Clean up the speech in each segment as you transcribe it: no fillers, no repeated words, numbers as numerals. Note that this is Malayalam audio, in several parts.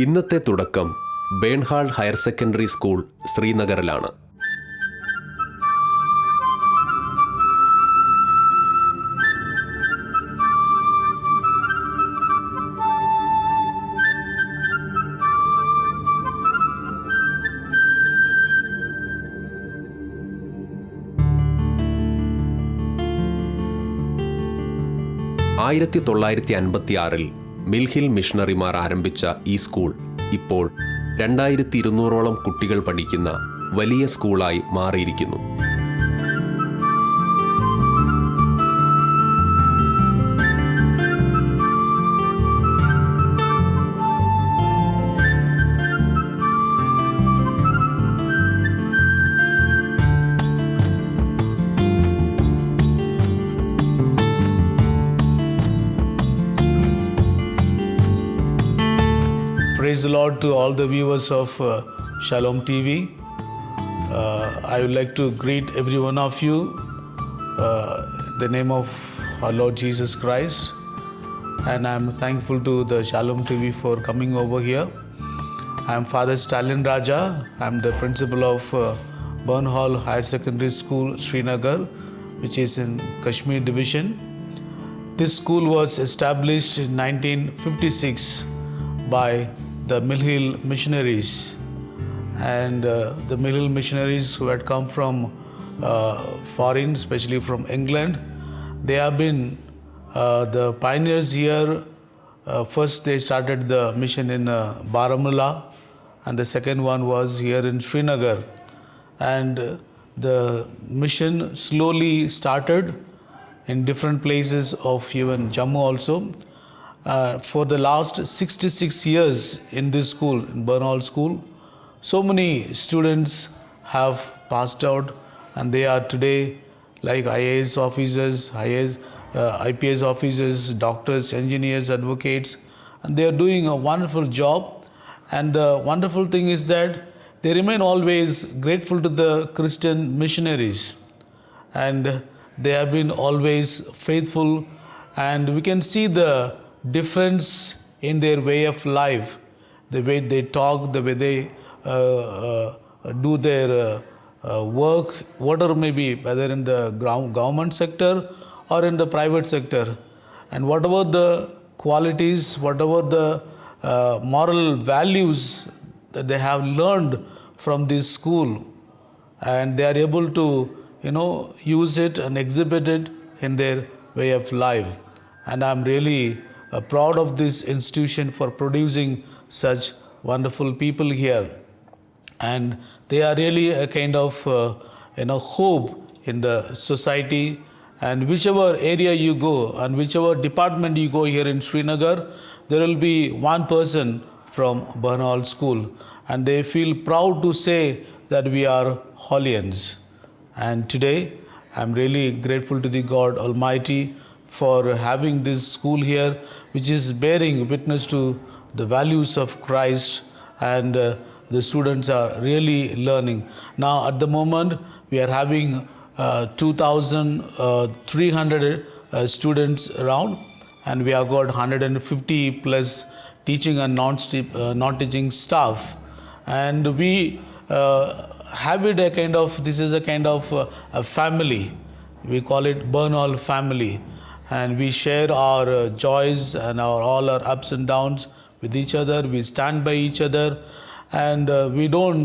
ഇന്നത്തെ തുടക്കം ബേൺഹാൾ ഹയർ സെക്കൻഡറി സ്കൂൾ ശ്രീനഗറിലാണ്. ആയിരത്തി 1956 മിൽഹിൽ മിഷണറിമാർ ആരംഭിച്ച ഈ സ്കൂൾ ഇപ്പോൾ 2200ഓളം കുട്ടികൾ പഠിക്കുന്ന വലിയ സ്കൂളായി മാറിയിരിക്കുന്നു. Praise the Lord to all the viewers of Shalom TV. I would like to greet every one of you in the name of our Lord Jesus Christ. And I am thankful to the Shalom TV for coming over here. I am Father Stalin Raja. I am the principal of Burnhall Higher Secondary School, Srinagar, which is in Kashmir Division. This school was established in 1956 by the Mill missionaries, and the Mill missionaries who had come from foreign, especially from England. They have been the pioneers here. First they started the mission in Baramulla, and the second one was here in Srinagar. And the mission slowly started in different places of even Jammu also. For the last 66 years in this school, in Burnhall School, so many students have passed out, and they are today like IAS officers, IPS officers, doctors, engineers, advocates, and they are doing a wonderful job. And the wonderful thing is that they remain always grateful to the Christian missionaries, and they have been always faithful, and we can see the difference in their way of life, the way they talk, the way they do their work, whatever may be, whether in the government sector or in the private sector. And whatever the qualities, whatever the moral values that they have learned from this school, and they are able to use it and exhibit it in their way of life. And I'm really proud of this institution for producing such wonderful people here, and they are really a kind of hope in the society. And whichever area you go and whichever department you go here in Srinagar, there will be one person from Burnhall School, and they feel proud to say that we are Hollians. And today I'm really grateful to the God Almighty for having this school here, which is bearing witness to the values of Christ, and the students are really learning. Now at the moment we are having 2,300 students around, and we have got 150 plus teaching and non-teaching staff. And we have it a kind of, this is a kind of a family. We call it Burnhall family. And we share our joys and all our ups and downs with each other. We stand by each other, and we don't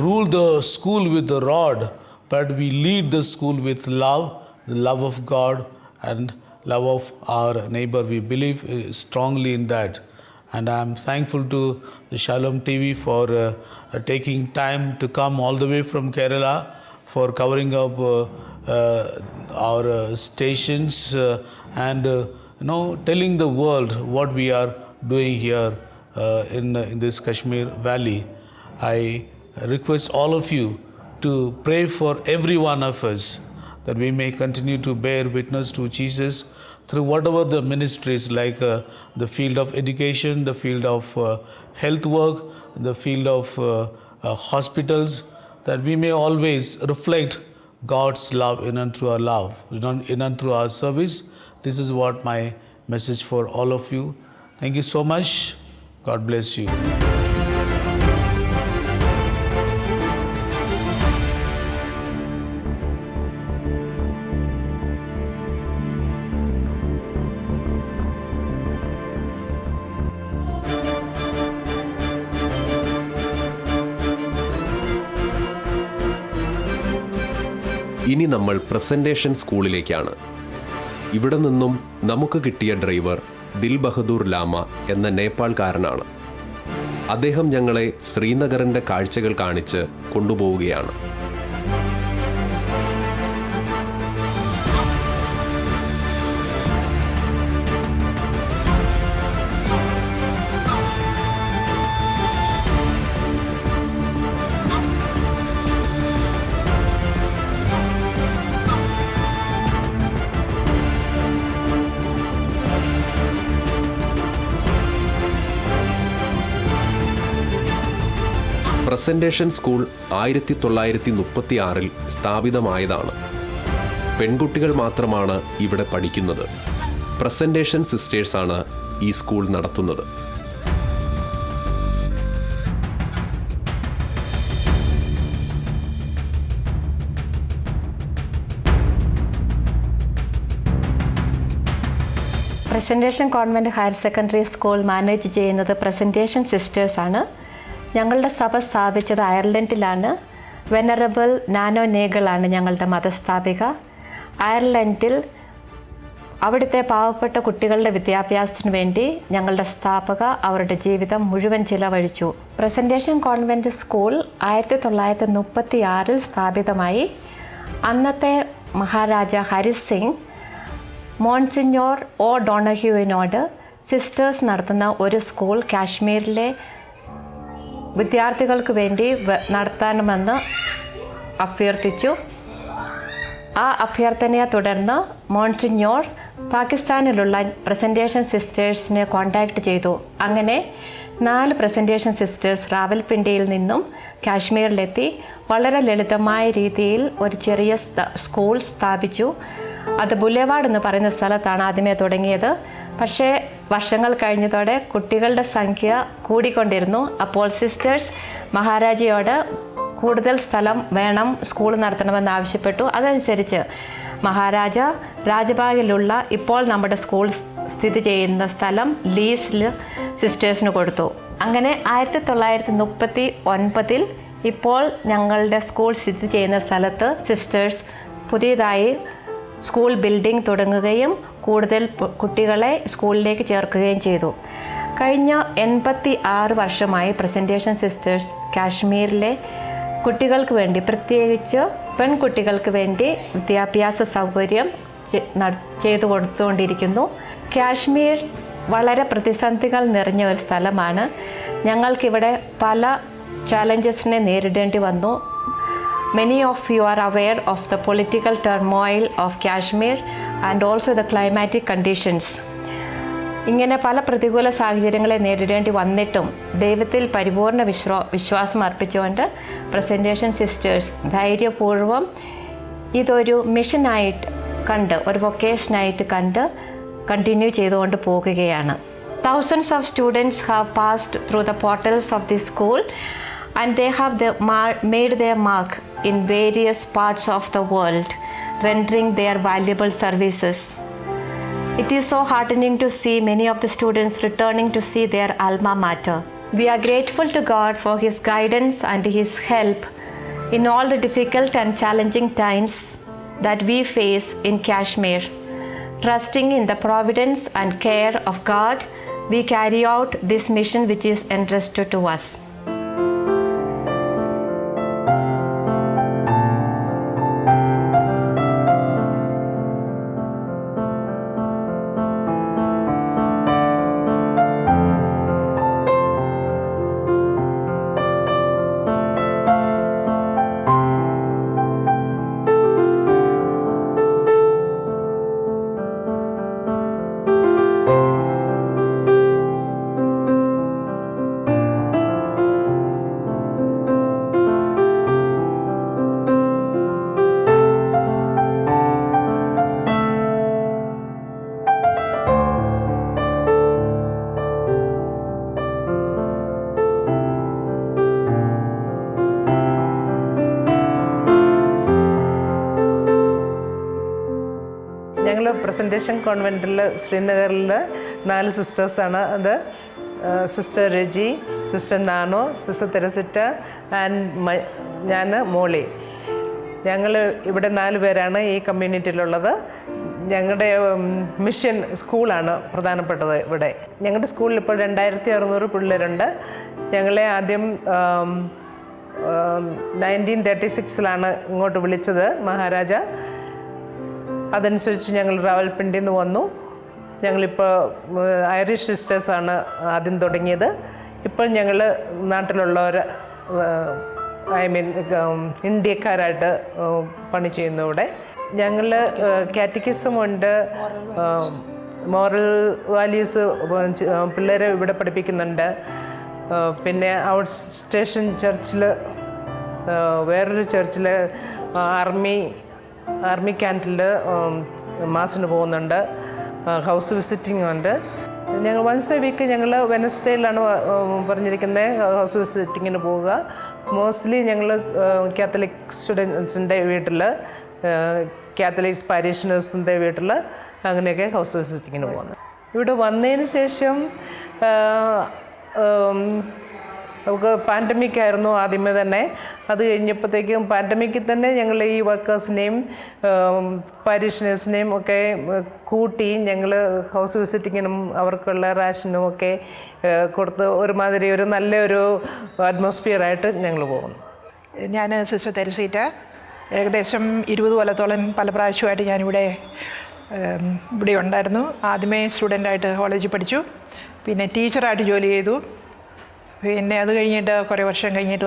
rule the school with the rod, but we lead the school with love, the love of God and love of our neighbor. We believe strongly in that. And I am thankful to the Shalom TV for taking time to come all the way from Kerala for covering up our stations and telling the world what we are doing here in this Kashmir Valley. I request all of you to pray for every one of us, that we may continue to bear witness to Jesus through whatever the ministries, like the field of education, the field of health work, the field of hospitals, that we may always reflect God's love in and through our love, in and through our service. This is what my message for all of you. Thank you so much. God bless you. ഇനി നമ്മൾ പ്രസന്റേഷൻ സ്കൂളിലേക്കാണ്. ഇവിടെ നിന്നും നമുക്ക് കിട്ടിയ ഡ്രൈവർ ദിൽ ബഹദൂർ ലാമ എന്ന നേപ്പാൾക്കാരനാണ്. അദ്ദേഹം ഞങ്ങളെ ശ്രീനഗറിൻ്റെ കാഴ്ചകൾ കാണിച്ച് കൊണ്ടുപോവുകയാണ്. Presentation school 1936 സ്ഥാപിതമായതാണ്. പെൺകുട്ടികൾ മാത്രമാണ് ഇവിടെ പഠിക്കുന്നത്. പ്രസന്റേഷൻ സിസ്റ്റേഴ്സാണ് ഈ സ്കൂൾ നടത്തുന്നത്. Presentation convent higher secondary school manage ചെയ്യുന്നത് പ്രസന്റേഷൻ സിസ്റ്റേഴ്സാണ്. ഞങ്ങളുടെ സഭ സ്ഥാപിച്ചത് അയർലൻഡിലാണ്. വെനറബിൾ നാനോ നേഗളാണ് ഞങ്ങളുടെ മതസ്ഥാപിക. അയർലൻഡിൽ അവിടുത്തെ പാവപ്പെട്ട കുട്ടികളുടെ വിദ്യാഭ്യാസത്തിന് വേണ്ടി ഞങ്ങളുടെ സ്ഥാപക അവരുടെ ജീവിതം മുഴുവൻ ചിലവഴിച്ചു. പ്രസന്റേഷൻ കോൺവെൻറ്റ് സ്കൂൾ 1936 സ്ഥാപിതമായി. അന്നത്തെ മഹാരാജ ഹരി സിംഗ് മോൺസിഞ്ഞോർ ഒ ഡൊണഹ്യൂവിനോട് സിസ്റ്റേഴ്സ് നടത്തുന്ന ഒരു സ്കൂൾ കാശ്മീരിലെ വിദ്യാർത്ഥികൾക്ക് വേണ്ടി നടത്തണമെന്ന് അഭ്യർത്ഥിച്ചു. ആ അഭ്യർത്ഥനയെ തുടർന്ന് മോൺസിഞ്ഞോർ പാകിസ്ഥാനിലുള്ള പ്രസന്റേഷൻ സിസ്റ്റേഴ്സിനെ കോൺടാക്റ്റ് ചെയ്തു. അങ്ങനെ 4 പ്രസന്റേഷൻ സിസ്റ്റേഴ്സ് റാവൽപിണ്ടിയിൽ നിന്നും കാശ്മീരിലെത്തി വളരെ ലളിതമായ രീതിയിൽ ഒരു ചെറിയ സ്കൂൾ സ്ഥാപിച്ചു. അത് ബുലേവാഡ് എന്ന് പറയുന്ന സ്ഥലത്താണ് ആദ്യമേ തുടങ്ങിയത്. പക്ഷേ വർഷങ്ങൾ കഴിഞ്ഞതോടെ കുട്ടികളുടെ സംഖ്യ കൂടിക്കൊണ്ടിരുന്നു. അപ്പോൾ സിസ്റ്റേഴ്സ് മഹാരാജയോട് കൂടുതൽ സ്ഥലം വേണം, സ്കൂൾ നടത്തണമെന്ന് ആവശ്യപ്പെട്ടു. അതനുസരിച്ച് മഹാരാജ രാജബാഗിലുള്ള ഇപ്പോൾ നമ്മുടെ സ്കൂൾ സ്ഥിതി ചെയ്യുന്ന സ്ഥലം ലീസിൽ സിസ്റ്റേഴ്സിന് കൊടുത്തു. അങ്ങനെ 1939 ഇപ്പോൾ ഞങ്ങളുടെ സ്കൂൾ സ്ഥിതി ചെയ്യുന്ന സ്ഥലത്ത് സിസ്റ്റേഴ്സ് പുതിയതായി സ്കൂൾ ബിൽഡിംഗ് തുടങ്ങുകയും കൂടുതൽ കുട്ടികളെ സ്കൂളിലേക്ക് ചേർക്കുകയും ചെയ്തു. കഴിഞ്ഞ 86 വർഷമായി പ്രസന്റേഷൻ സിസ്റ്റേഴ്സ് കാശ്മീരിലെ കുട്ടികൾക്ക് വേണ്ടി, പ്രത്യേകിച്ച് പെൺകുട്ടികൾക്ക് വേണ്ടി വിദ്യാഭ്യാസ സൗകര്യം ചെയ്തു കൊടുത്തുകൊണ്ടിരിക്കുന്നു. കാശ്മീർ വളരെ പ്രതിസന്ധികൾ നിറഞ്ഞ ഒരു സ്ഥലമാണ്. ഞങ്ങൾക്കിവിടെ പല ചാലഞ്ചസിനെ നേരിടേണ്ടി വന്നു. Many of you are aware of the political turmoil of Kashmir and also the climatic conditions. ഇങ്ങനെ പല പ്രതികൂല സാഹചര്യങ്ങളെ നേരിടേണ്ടി വന്നിട്ടും ദൈവത്തിൽ പരിപൂർണ വിശ്വാസം അർപ്പിച്ചുകൊണ്ട് പ്രസന്റേഷൻ സിസ്റ്റേഴ്സ് ധൈര്യപൂർവ്വം ഇതൊരു മിഷനായിട്ട് കണ്ട്, ഒരു വൊക്കേഷനായിട്ട് കണ്ട് കണ്ടിന്യൂ ചെയ്തുകൊണ്ട് പോകുകയാണ്. Thousands of students have passed through the portals of this school and they have made their mark in various parts of the world, rendering their valuable services. It is so heartening to see many of the students returning to see their alma mater. We are grateful to God for His guidance and His help in all the difficult and challenging times that we face in Kashmir. Trusting in the providence and care of God, we carry out this mission which is entrusted to us. Presentation കോൺവെൻറ്റിൽ ശ്രീനഗറിൽ 4 സിസ്റ്റേഴ്സാണ്. അത് sister Raji, sister Nano, sister Theresita and ഞാൻ മോളി. ഞങ്ങൾ ഇവിടെ 4 പേരാണ് ഈ കമ്മ്യൂണിറ്റിയിലുള്ളത്. ഞങ്ങളുടെ മിഷൻ സ്കൂളാണ് പ്രധാനപ്പെട്ടത് ഇവിടെ. ഞങ്ങളുടെ സ്കൂളിൽ ഇപ്പോൾ 2600 പിള്ളേരുണ്ട്. ഞങ്ങളെ ആദ്യം 1936 ഇങ്ങോട്ട് വിളിച്ചത് മഹാരാജ. അതനുസരിച്ച് ഞങ്ങൾ റാവൽപിണ്ടിയിൽ നിന്ന് വന്നു. ഞങ്ങളിപ്പോൾ ഐറിഷ് സിസ്റ്റേഴ്സാണ് ആദ്യം തുടങ്ങിയത്. ഇപ്പോൾ ഞങ്ങൾ നാട്ടിലുള്ളവർ ഇന്ത്യക്കാരായിട്ട് പണി ചെയ്യുന്നു ഇവിടെ. ഞങ്ങൾ കാറ്റക്കിസമുണ്ട്, മോറൽ വാല്യൂസ് പിള്ളേരെ ഇവിടെ പഠിപ്പിക്കുന്നുണ്ട്. പിന്നെ ഔട്ട് സ്റ്റേഷൻ ചർച്ചിൽ, വേറൊരു ചർച്ചിൽ ആർമി ക്യാൻറ്റിൽ മാസിന് പോകുന്നുണ്ട്. ഹൗസ് വിസിറ്റിംഗ് ഉണ്ട്. ഞങ്ങൾ വൺസ് എ വീക്ക് ഞങ്ങൾ വെനസ്ഡേയിലാണ് പറഞ്ഞിരിക്കുന്നത് ഹൗസ് വിസിറ്റിങ്ങിന് പോവുക. മോസ്റ്റ്ലി ഞങ്ങൾ കാത്തലിക് സ്റ്റുഡൻസിൻ്റെ വീട്ടിൽ, കാത്തലിക്സ് പാരീഷണേഴ്സിൻ്റെ വീട്ടിൽ അങ്ങനെയൊക്കെ ഹൗസ് വിസിറ്റിങ്ങിന് പോകുന്നത്. ഇവിടെ വന്നതിന് ശേഷം നമുക്ക് പാൻഡമിക് ആയിരുന്നു ആദ്യമേ തന്നെ. അത് കഴിഞ്ഞപ്പോഴത്തേക്കും പാൻഡമിക്കിൽ തന്നെ ഞങ്ങൾ ഈ വർക്കേഴ്സിനെയും പാരീഷണേഴ്സിനെയും ഒക്കെ കൂട്ടി ഞങ്ങൾ ഹൗസ് വിസിറ്റിങ്ങിനും അവർക്കുള്ള റാഷനും ഒക്കെ കൊടുത്ത് ഒരുമാതിരി ഒരു നല്ലൊരു അറ്റ്മോസ്ഫിയറായിട്ട് ഞങ്ങൾ പോകുന്നു. ഞാൻ സിസ്റ്റർ തെരസീറ്റ. ഏകദേശം 20 കൊല്ലത്തോളം പല പ്രാവശ്യമായിട്ട് ഞാനിവിടെ ഉണ്ടായിരുന്നു. ആദ്യമേ സ്റ്റുഡൻ്റായിട്ട് കോളേജിൽ പഠിച്ചു, പിന്നെ ടീച്ചറായിട്ട് ജോലി ചെയ്തു. പിന്നെ അത് കഴിഞ്ഞിട്ട് കുറേ വർഷം കഴിഞ്ഞിട്ട്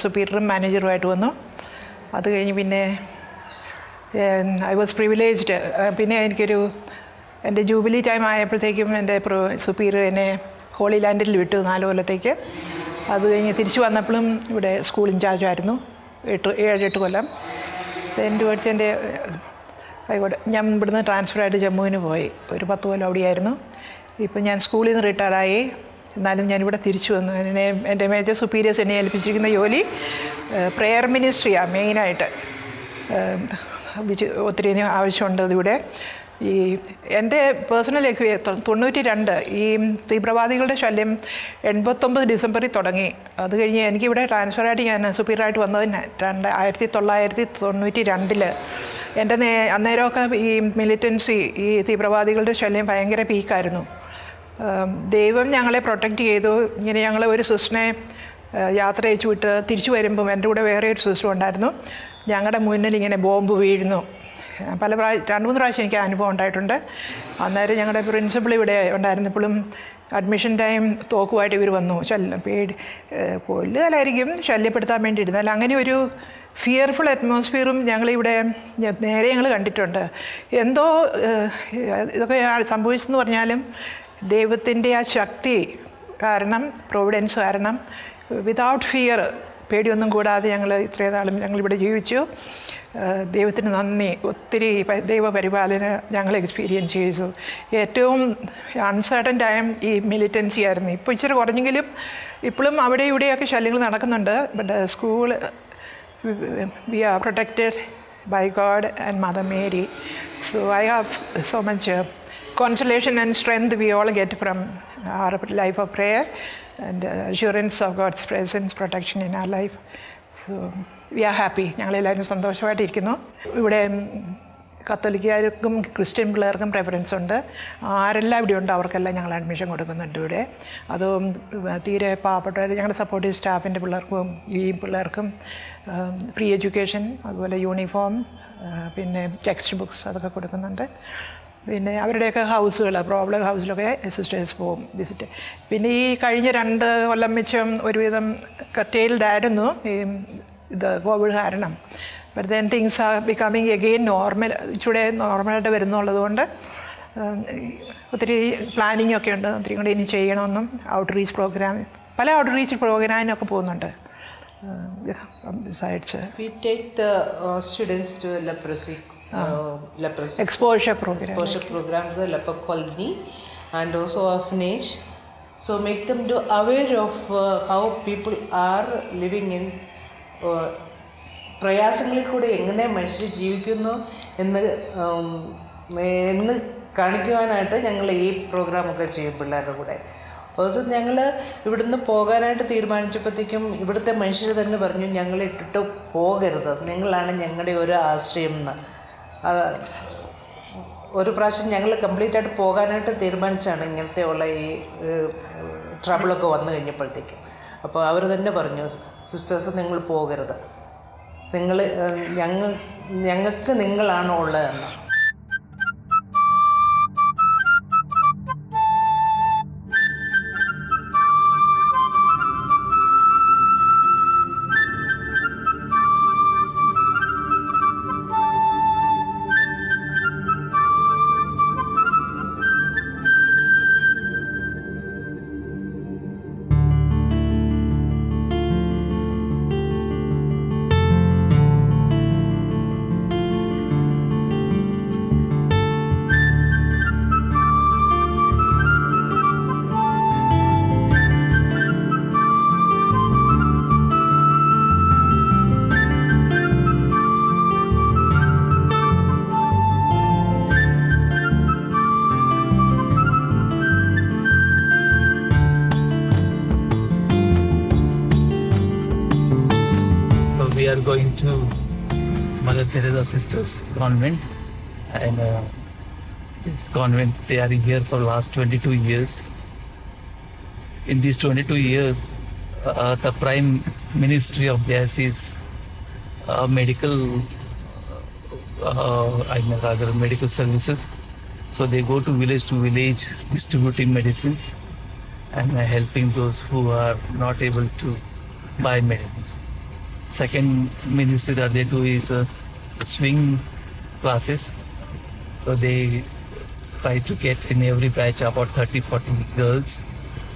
സുപ്പീരിയറും മാനേജറുമായിട്ട് വന്നു. അത് കഴിഞ്ഞ് പിന്നെ ഐ വാസ് പ്രിവിലേജ്ഡ്. പിന്നെ എൻ്റെ ജൂബിലി ടൈം ആയപ്പോഴത്തേക്കും എൻ്റെ സുപ്പീരിയർ എന്നെ ഹോളി ലാൻഡിൽ വിട്ടു 4 കൊല്ലത്തേക്ക്. അത് കഴിഞ്ഞ് തിരിച്ചു വന്നപ്പോഴും ഇവിടെ സ്കൂൾ ഇൻചാർജായിരുന്നു 7-8 കൊല്ലം. എൻ്റെ ആയിക്കോട്ടെ, ഞാൻ ഇവിടുന്ന് ട്രാൻസ്ഫറായിട്ട് ജമ്മുവിന് പോയി. ഒരു 10 കൊല്ലം അവിടെയായിരുന്നു. ഇപ്പം ഞാൻ സ്കൂളിൽ നിന്ന് റിട്ടയറായി. എന്നാലും ഞാനിവിടെ തിരിച്ചു വന്നു. എൻ്റെ മേജർ സുപ്പീരിയേഴ്സ് എന്നെ ഏൽപ്പിച്ചിരിക്കുന്ന ജോലി പ്രെയർ മിനിസ്ട്രിയാണ് മെയിനായിട്ട്. ഒത്തിരി ആവശ്യമുണ്ട് ഇവിടെ. ഈ എൻ്റെ പേഴ്സണൽ എക്സ്പീരിയൻസ് 92 ഈ തീവ്രവാദികളുടെ ശല്യം 89 ഡിസംബറിൽ തുടങ്ങി. അത് കഴിഞ്ഞ് എനിക്കിവിടെ ട്രാൻസ്ഫറായിട്ട് ഞാൻ സുപ്പീരിയറായിട്ട് വന്നതിന് 1992 എൻ്റെ അന്നേരമൊക്കെ ഈ മിലിറ്റൻസി, ഈ തീവ്രവാദികളുടെ ശല്യം ഭയങ്കര പീക്കായിരുന്നു. ദൈവം ഞങ്ങളെ പ്രൊട്ടക്റ്റ് ചെയ്തു. ഇങ്ങനെ ഞങ്ങൾ ഒരു സിസ്റ്ററിനെ യാത്ര അയച്ചു വിട്ട് തിരിച്ചു വരുമ്പം എൻ്റെ കൂടെ വേറെ ഒരു സിസ്റ്റർ ഉണ്ടായിരുന്നു. ഞങ്ങളുടെ മുന്നിൽ ഇങ്ങനെ ബോംബ് വീഴുന്നു. 2-3 പ്രാവശ്യം എനിക്ക് അനുഭവം ഉണ്ടായിട്ടുണ്ട്. അന്നേരം ഞങ്ങളുടെ പ്രിൻസിപ്പൾ ഇവിടെ ഉണ്ടായിരുന്നപ്പോഴും അഡ്മിഷൻ ടൈം തോക്കുമായിട്ട് ഇവർ വന്നു. കൊല്ലുകലായിരിക്കും, ശല്യപ്പെടുത്താൻ വേണ്ടി ഇരുന്നാൽ അങ്ങനെ ഒരു ഫിയർഫുൾ അറ്റ്മോസ്ഫിയറും ഞങ്ങളിവിടെ നേരെ ഞങ്ങൾ കണ്ടിട്ടുണ്ട്. എന്തോ ഇതൊക്കെ സംഭവിച്ചെന്ന് പറഞ്ഞാലും ദൈവത്തിൻ്റെ ആ ശക്തി കാരണം, പ്രൊവിഡൻസ് കാരണം, വിതൗട്ട് ഫിയർ, പേടിയൊന്നും കൂടാതെ ഞങ്ങൾ ഇത്രയും നാളും ഞങ്ങളിവിടെ ജീവിച്ചു. ദൈവത്തിന് നന്ദി. ഒത്തിരി ദൈവപരിപാലന ഞങ്ങൾ എക്സ്പീരിയൻസ് ചെയ്തു. ഏറ്റവും അൺസർട്ടൻ ടൈം ഈ മിലിറ്റൻസി ആയിരുന്നു. ഇപ്പോൾ ഇച്ചിരി കുറഞ്ഞെങ്കിലും ഇപ്പോഴും അവിടെ ഇവിടെയൊക്കെ ശല്യങ്ങൾ നടക്കുന്നുണ്ട്. But school we are protected by God and Mother Mary. So I have so much consolation and strength we all get from our life of prayer and assurance of God's presence, protection in our life. So we are happy. ഞങ്ങളെല്ലാവരും സന്തോഷമായിട്ടിരിക്കുന്നു. ഇവിടെ കത്തോലിക്കാർക്കും ക്രിസ്ത്യൻ പിള്ളേർക്കും പ്രിഫറൻസ് ഉണ്ട്. ആരെല്ലാം ഇവിടെ ഉണ്ട് അവർക്കെല്ലാം ഞങ്ങൾ അഡ്മിഷൻ കൊടുക്കുന്നുണ്ട് ഇവിടെ. അതും തീരെ പാവപ്പെട്ടവർ, ഞങ്ങളുടെ സപ്പോർട്ടീവ് സ്റ്റാഫിൻ്റെ പിള്ളേർക്കും ഈ പിള്ളേർക്കും ഫ്രീ എഡ്യൂക്കേഷൻ, അതുപോലെ യൂണിഫോം, പിന്നെ ടെക്സ്റ്റ് ബുക്സ് അതൊക്കെ കൊടുക്കുന്നുണ്ട്. പിന്നെ അവരുടെയൊക്കെ ഹൗസുകൾ, പ്രോബ്ലം ഹൗസിലൊക്കെ സിസ്റ്റേഴ്സ് പോകും വിസിറ്റ്. പിന്നെ ഈ കഴിഞ്ഞ 2 കൊല്ലം മിച്ചം ഒരുവിധം കറ്റെയിൽഡായിരുന്നു ഈ കോവിഡ് കാരണം. But then things are becoming again normal, ഇച്ചിരി നോർമലായിട്ട് വരുന്നുള്ളത് കൊണ്ട് ഒത്തിരി പ്ലാനിങ് ഒക്കെ ഉണ്ട്. ഒത്തിരി കൂടി ഇനി ചെയ്യണമെന്നും ഔട്ട്റീച്ച് പ്രോഗ്രാം, പല ഔട്ട്റീച്ച് പ്രോഗ്രാമിനൊക്കെ പോകുന്നുണ്ട്. Besides, we take the students to leprosy exposure program to the leper colony and also orphanage. So make them to aware of how people are living in പ്രയാസങ്ങളിൽ കൂടെ എങ്ങനെ മനുഷ്യർ ജീവിക്കുന്നു എന്ന് എന്ന് കാണിക്കുവാനായിട്ട് ഞങ്ങൾ ഈ പ്രോഗ്രാമൊക്കെ ചെയ്യും പിള്ളേരുടെ കൂടെ. ദിവസം ഞങ്ങൾ ഇവിടുന്ന് പോകാനായിട്ട് തീരുമാനിച്ചപ്പോഴത്തേക്കും ഇവിടുത്തെ മനുഷ്യർ തന്നെ പറഞ്ഞു, ഞങ്ങളെ ഇട്ടിട്ട് പോകരുത്, നിങ്ങളാണ് ഞങ്ങളുടെ ഒരു ആശ്രയം എന്ന്. ഒരു പ്രാവശ്യം ഞങ്ങൾ കംപ്ലീറ്റ് ആയിട്ട് പോകാനായിട്ട് തീരുമാനിച്ചാണ് ഇങ്ങനത്തെ ഉള്ള ഈ ട്രബിളൊക്കെ വന്നു കഴിഞ്ഞപ്പോഴത്തേക്കും. അപ്പോൾ അവർ തന്നെ പറഞ്ഞു, സിസ്റ്റേഴ്സ് നിങ്ങൾ പോകരുത്, ഞങ്ങൾക്ക് നിങ്ങളാണ് ഉള്ളതെന്ന്. We are going to Mother Teresa Sisters Convent, and this convent, they are here for last 22 years. In these 22 years, the prime ministry of theirs is medical, medical services. So they go to village distributing medicines and helping those who are not able to buy medicines. Second ministry that they do is swing classes. So they try to get in every batch about 30-40 girls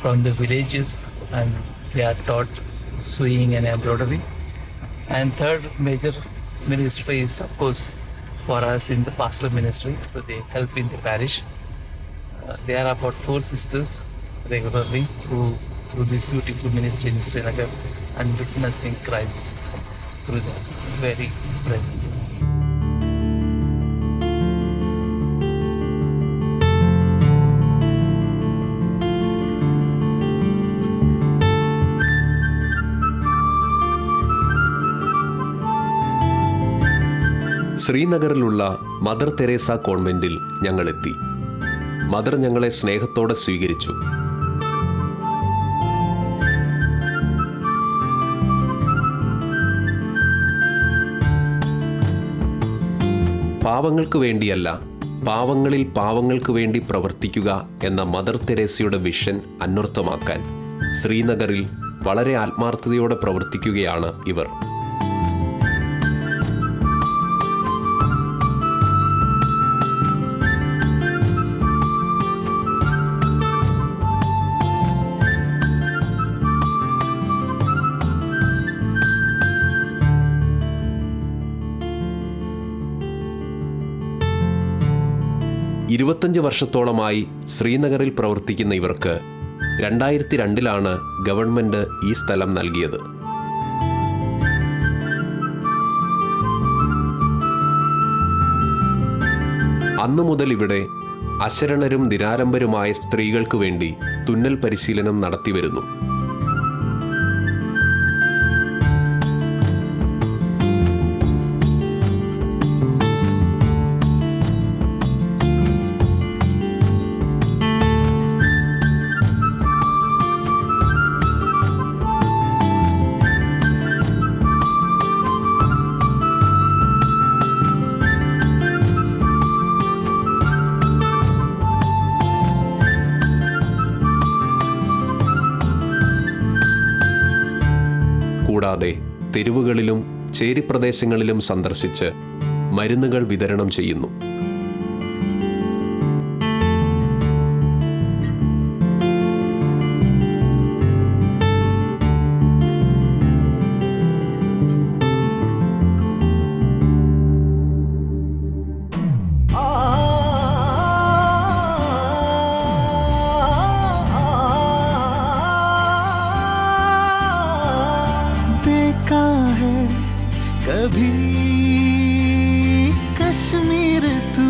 from the villages, and they are taught swing and embroidery. And third major ministry is, of course, for us in the pastoral ministry. So they help in the parish. There are about 4 sisters regularly who through this beautiful ministry in Srinagar and witnessing Christ through the very presence. ശ്രീനഗറിലുള്ള മദർ തെരേസ കോൺവെന്റിൽ ഞങ്ങളെത്തി. മദർ ഞങ്ങളെ സ്നേഹത്തോടെ സ്വീകരിച്ചു. പാവങ്ങൾക്ക് വേണ്ടിയല്ല, പാവങ്ങളിൽ പാവങ്ങൾക്ക് വേണ്ടി പ്രവർത്തിക്കുക എന്ന മദർ തെരേസയുടെ വിഷൻ അന്വർത്ഥമാക്കാൻ ശ്രീനഗറിൽ വളരെ ആത്മാർത്ഥതയോടെ പ്രവർത്തിക്കുകയാണ് ഇവർ. ഇരുപത്തഞ്ച് വർഷത്തോളമായി ശ്രീനഗറിൽ പ്രവർത്തിക്കുന്ന ഇവർക്ക് 2002 ഗവൺമെൻറ് ഈ സ്ഥലം നൽകിയത്. അന്നു മുതൽ ഇവിടെ അശരണരും നിരാലംബരുമായ സ്ത്രീകൾക്കു വേണ്ടി തുന്നൽ പരിശീലനം നടത്തിവരുന്നു. കൂടാതെ തെരുവുകളിലും ചേരിപ്രദേശങ്ങളിലും സന്ദർശിച്ച് മരുന്നുകൾ വിതരണം ചെയ്യുന്നു. कभी कश्मीर तू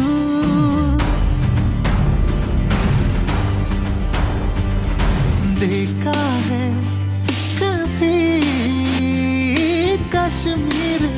कश्मीर